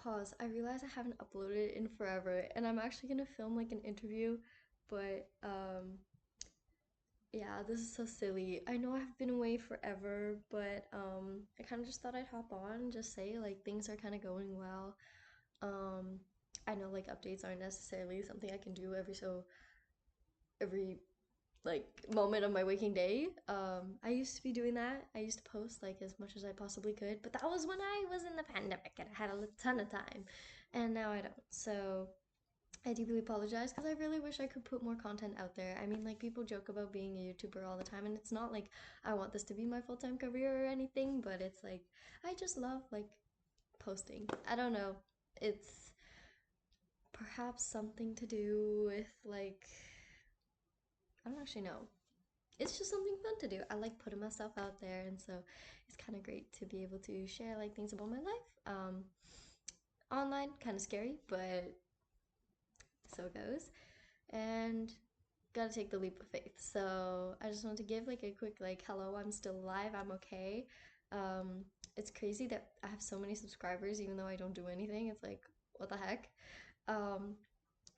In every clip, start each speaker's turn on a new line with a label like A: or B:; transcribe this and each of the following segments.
A: pause. I realize I haven't uploaded in forever, and I'm actually gonna film like an interview, but yeah, this is so silly. I know I've been away forever, but I kind of just thought I'd hop on and just say like things are kind of going well. Um, I know like updates aren't necessarily something I can do every like moment of my waking day. I used to be doing that. I used to post like as much as I possibly could, but that was when I was in the pandemic and I had a ton of time, and now I don't. So I deeply apologize because I really wish I could put more content out there. I mean, like people joke about being a YouTuber all the time, and it's not like I want this to be my full-time career or anything, but it's like I just love like posting. I don't know. It's perhaps something to do with like I don't actually know. It's just something fun to do. I like putting myself out there, and so it's kind of great to be able to share like things about my life. Online, kind of scary, but so it goes. And gotta take the leap of faith. So I just want to give like a quick like hello, I'm still alive, I'm okay. Um, it's crazy that I have so many subscribers even though I don't do anything. It's like what the heck? Um,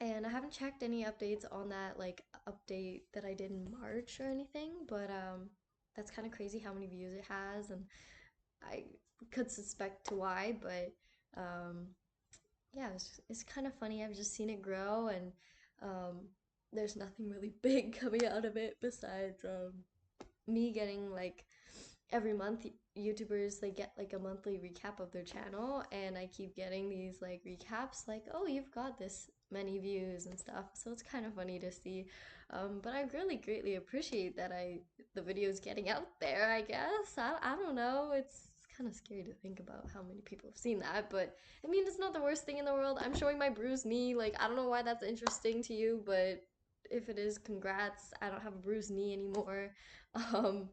A: and I haven't checked any updates on that like update that I did in March or anything, but that's kind of crazy how many views it has, and I could suspect to why, but um, yeah, it's kind of funny. I've just seen it grow, and um, there's nothing really big coming out of it besides me getting like every month YouTubers they get like a monthly recap of their channel, and I keep getting these like recaps like, oh, you've got this many views and stuff. So it's kind of funny to see. But I really greatly appreciate that the video is getting out there, I guess. I don't know. It's kind of scary to think about how many people have seen that, but I mean, it's not the worst thing in the world. I'm showing my bruised knee. Like, I don't know why that's interesting to you, but if it is, congrats. I don't have a bruised knee anymore. Um,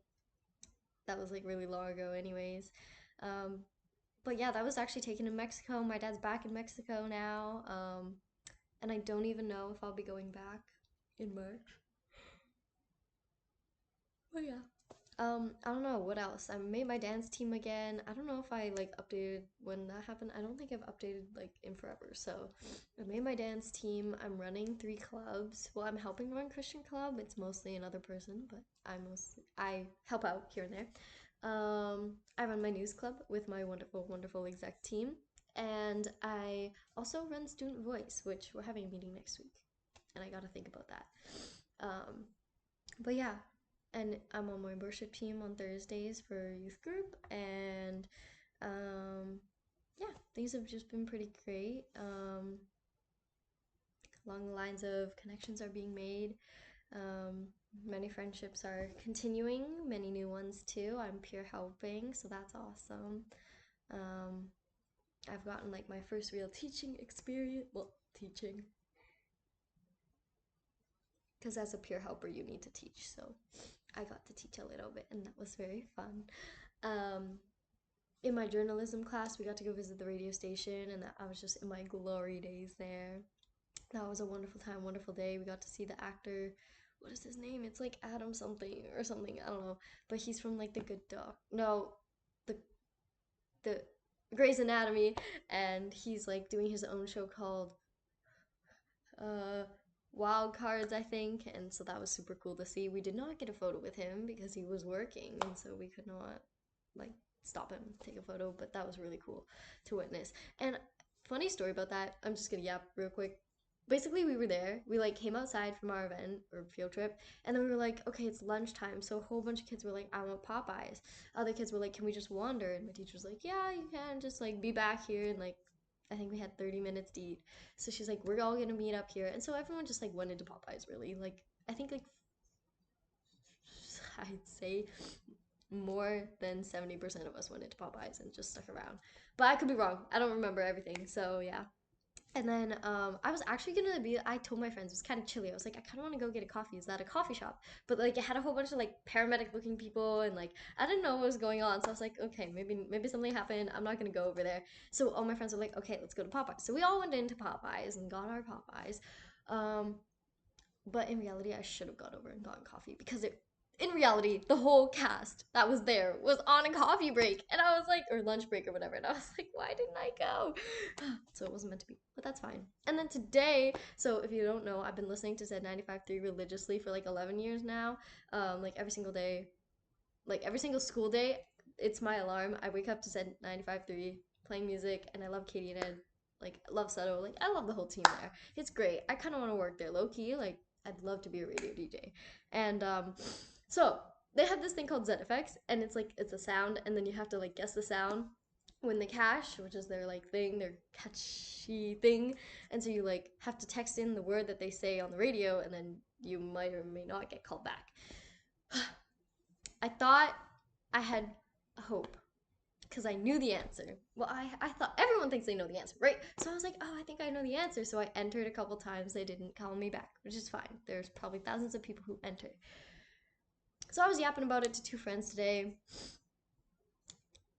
A: that was like really long ago, anyways. Um, but yeah, that was actually taken in Mexico. My dad's back in Mexico now, and I don't even know if I'll be going back in March. But yeah. I don't know what else. I made my dance team again. I don't know if I like updated when that happened. I don't think I've updated like in forever. So I made my dance team. I'm running three clubs. Well, I'm helping run Christian Club. It's mostly another person, but I help out here and there. I run my news club with my wonderful, wonderful exec team. And I also run Student Voice, which we're having a meeting next week. And I gotta think about that. Um, but yeah, and I'm on my worship team on Thursdays for youth group, and yeah, things have just been pretty great. Along the lines of connections are being made. Um, Many friendships are continuing, many new ones too. I'm peer helping, so that's awesome. Um, I've gotten like my first real teaching experience. Well, teaching, because as a peer helper, you need to teach. So I got to teach a little bit, and that was very fun. Um, in my journalism class, we got to go visit the radio station, and I was just in my glory days there. That was a wonderful time, wonderful day. We got to see the actor. What is his name? It's like Adam something or something. I don't know, but he's from like the Good Doc. No, the the Grey's Anatomy, and he's like doing his own show called uh Wild Cards, I think, and so that was super cool to see. We did not get a photo with him because he was working, and so we could not like stop him, take a photo, but that was really cool to witness. And funny story about that, I'm just gonna yap real quick. Basically, we were there. We like came outside from our event or field trip, and then we were like, okay, it's lunchtime. So a whole bunch of kids were like, I want Popeyes. Other kids were like, can we just wander? And my teacher was like, yeah, you can just like be back here. And like, I think we had 30 minutes to eat. So she's like, we're all gonna meet up here. And so everyone just like went into Popeyes, really. Like, I think like I'd say more than 70% of us went into Popeyes and just stuck around. But I could be wrong. I don't remember everything. So yeah. And then I was actually gonna be. I told my friends it was kind of chilly. I was like, I kind of want to go get a coffee. Is that a coffee shop? But like, it had a whole bunch of like paramedic looking people, and like I didn't know what was going on. So I was like, okay, maybe something happened. I'm not gonna go over there. So all my friends were like, okay, let's go to Popeyes. So we all went into Popeyes and got our Popeyes. Um, but in reality, I should have gone over and gotten coffee because in reality, the whole cast that was there was on a coffee break. And I was like, or lunch break or whatever. And I was like, why didn't I go? So it wasn't meant to be, but that's fine. And then today, so if you don't know, I've been listening to Zed 95.3 religiously for like 11 years now. Like every single day, like every single school day, it's my alarm. I wake up to Zed 95.3, playing music, and I love Katie and Ed. Like, I love Seto. Like, I love the whole team there. It's great. I kind of want to work there low key. Like, I'd love to be a radio DJ. And so they have this thing called ZFX, and it's like it's a sound, and then you have to like guess the sound when the cache, which is their like thing, their catchy thing, and so you like have to text in the word that they say on the radio, and then you might or may not get called back. I thought I had hope because I knew the answer. Well, I thought everyone thinks they know the answer, right? So I was like, oh, I think I know the answer. So I entered a couple times. They didn't call me back, which is fine. There's probably thousands of people who enter. So I was yapping about it to two friends today.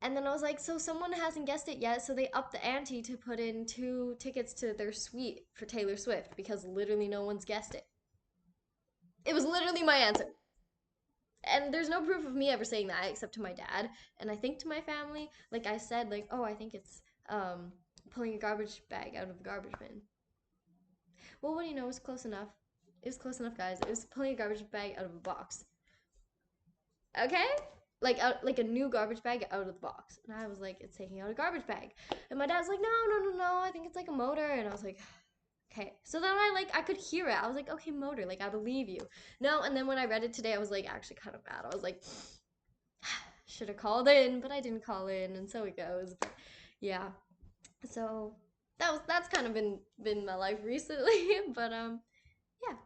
A: And then I was like, so someone hasn't guessed it yet. So they upped the ante to put in 2 tickets to their suite for Taylor Swift because literally no one's guessed it. It was literally my answer. And there's no proof of me ever saying that except to my dad and I think to my family. Like I said, like, oh, I think it's pulling a garbage bag out of the garbage bin. Well, what do you know? It was close enough. It was close enough, guys. It was pulling a garbage bag out of a box. Okay? Like out, like a new garbage bag out of the box. And I was like, it's taking out a garbage bag. And my dad's like, no, no, no, no. I think it's like a motor. And I was like, okay. So then I could hear it. I was like, okay, motor. Like I believe you. No. And then when I read it today, I was like actually kind of mad. I was like, should have called in, but I didn't call in, and so it goes. But yeah, so that's kind of been my life recently. But yeah,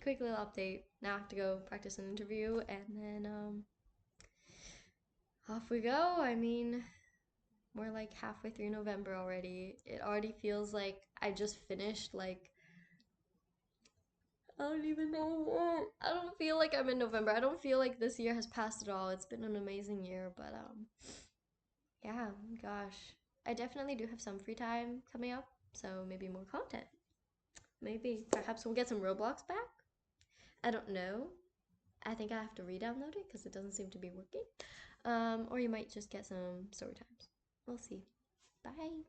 A: quick little update. Now I have to go practice an interview, and then off we go. I mean, we're like halfway through November already. It already feels like I just finished like I don't even know. I don't feel like I'm in November. I don't feel like this year has passed at all. It's been an amazing year, but yeah, gosh. I definitely do have some free time coming up, so maybe more content. Maybe. Perhaps we'll get some Roblox back. I don't know. I think I have to re-download it because it doesn't seem to be working. Or you might just get some story times. We'll see. Bye.